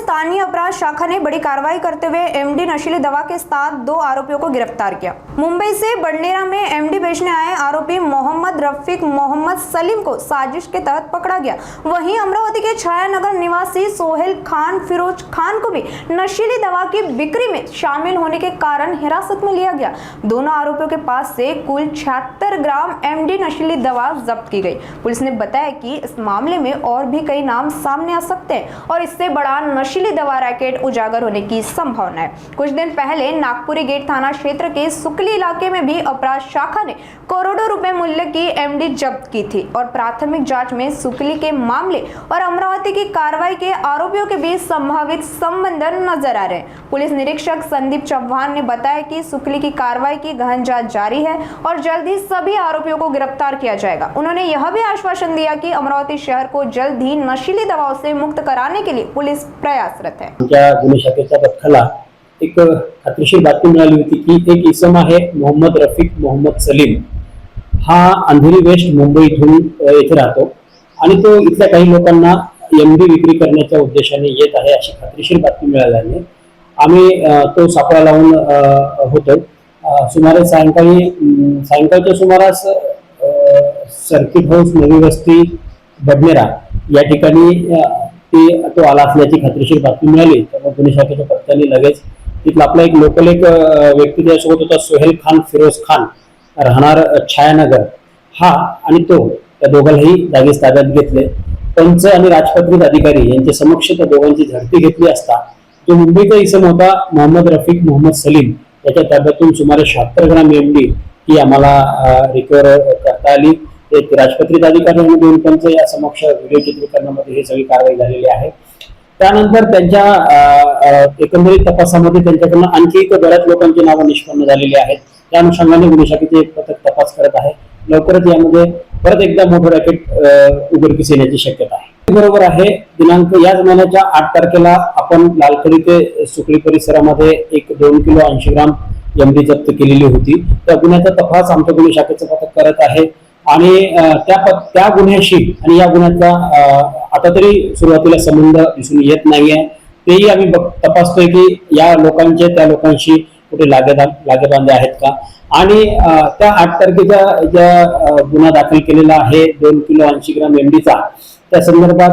स्थानीय अपराध शाखा ने बड़ी कार्रवाई करते हुए एमडी नशीली दवा के साथ 2 आरोपियों को गिरफ्तार किया। मुंबई से बडनेरा में एमडी बेचने आए आरोपी मोहम्मद रफीक मोहम्मद सलीम को साजिश के तहत पकड़ा गया। वहीं अमरावती के छायानगर निवासी सोहेल खान फिरोज खान को भी नशीली दवा की बिक्री में शामिल होने के कारण हिरासत में लिया गया। दोनों आरोपियों के पास से कुल 76 ग्राम एमडी नशीली दवा जब्त की गई। पुलिस ने बताया कि इस मामले में और भी कई नाम सामने आ सकते हैं और इससे बड़ा नशीली दवा रैकेट उजागर होने की संभावना है। कुछ दिन पहले नागपुरी गेट थाना क्षेत्र के सुकली इलाके में भी अपराध शाखा ने करोड़ों रुपए मूल्य की एमडी जब्त की थी और प्राथमिक जांच में सुकली के मामले और अमरावती की कार्रवाई के आरोपियों के बीच संभावित संबंध नजर आ रहे हैं। पुलिस निरीक्षक संदीप चौहान ने बताया कि सुकली की कार्रवाई की गहन जांच जारी है और जल्द ही सभी आरोपियों को गिरफ्तार किया जाएगा। उन्होंने यह भी आश्वासन दिया कि अमरावती शहर को जल्द ही नशीली दवाओं से मुक्त कराने के लिए पुलिस प्रयासरत है। गुन्हे शाखेच्या पथकाला एक खात्रीशीर बातमी मिळाली होती की एक इसम आहे मोहम्मद रफीक मोहम्मद सलीम, हा अंधेरी वेस्ट मुंबई इथून येथे राहतो आणि तो इथल्या काही लोकांना एमडी विक्री करण्याच्या उद्देशाने येत आहे अशी खात्रीशीर बातमी मिळाल्याने आम्ही तो सापळा लावून होतो। सुमारे सायंकाळच्या सुमारास सर्किट हाऊस नवी वस्ती बडनेरा या ठिकाणी तो आला असल्याची खात्रीशीर बातमी मिळाली। त्यामुळे गुन्हे शाखेच्या पथकाने लगेच तिथला आपला एक लोकल व्यक्ती त्यासोबत होता सोहेल खान फिरोज खान राहणार छायानगर, हा आणि तो त्या दोघांनाही जागीच ताब्यात घेतले। पंच आणि राजपत्रित अधिकारी यांच्या समक्ष त्या दोघांची झडती घेतली असता जो मुंबईचा इसम होता मोहम्मद रफीक मोहम्मद सलीम त्याच्या ताब्यातून सुमारे 76 ग्राम एमडी ही आम्हाला रिकव्हर करता आली। एक राजपत्रित अधिकारी आणि 2 पंच या समक्ष व्हिडिओ चित्रीकरणामध्ये ही सगळी कारवाई झालेली आहे। त्यानंतर त्यांच्या एकंदरीत तपासामध्ये त्यांच्याकडून आणखी बऱ्याच लोकांची नावं निष्पन्न झालेली आहेत। त्या अनुषंगाने गुन्हे शाखेचे एक पथक तपास करत आहे। लवकरच यामध्ये परत एकदा मोठं रॅकेट उघडकीस येण्याची शक्यता आहे। बरोबर आहे, दिनांक याच महिन्याच्या 8 तारखेला आपण लालखडी ते सुकळी परिसरामध्ये एक 2 किलो 80 ग्राम एमडी जप्त केलेली होती। त्या गुन्ह्याचा तपास आमच्या गुन्हे शाखेचं पथक करत आहे आणि त्या गुन्ह्याशी आणि या गुन्ह्याचा आता तरी सुरुवातीला संबंध दिसून येत नाहीये। तेही आम्ही तपासतोय की या लोकांचे त्या लोकांशी कुठे लागेबांधे आहेत का आणि त्या 8 तारखेचा ज्या गुन्हा दाखल केलेला आहे 2 किलो 80 ग्राम एमडीचा, त्या संदर्भात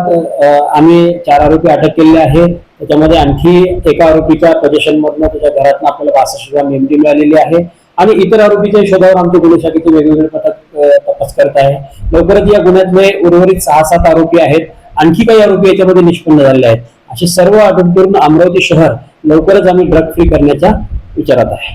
आम्ही 4 आरोपी अटक केलेले आहे। त्याच्यामध्ये आणखी एका आरोपीच्या पोझिशन मधून त्याच्या घरातून आपल्याला 62 ग्राम एमडी मिळालेली आहे आणि इतर आरोपीच्या शोधावर आमचे गुन्हे शाखेचे वेगवेगळे पथक तपास करत आहे। लवकरच या गुन्ह्यातले उर्वरित 6-7 आरोपी आहेत, आणखी काही आरोपी याच्यामध्ये निष्पन्न झालेले आहेत। असे सर्व अटक करून अमरावती शहर लवकरच आम्ही ड्रग फ्री करण्याच्या विचारात आहे।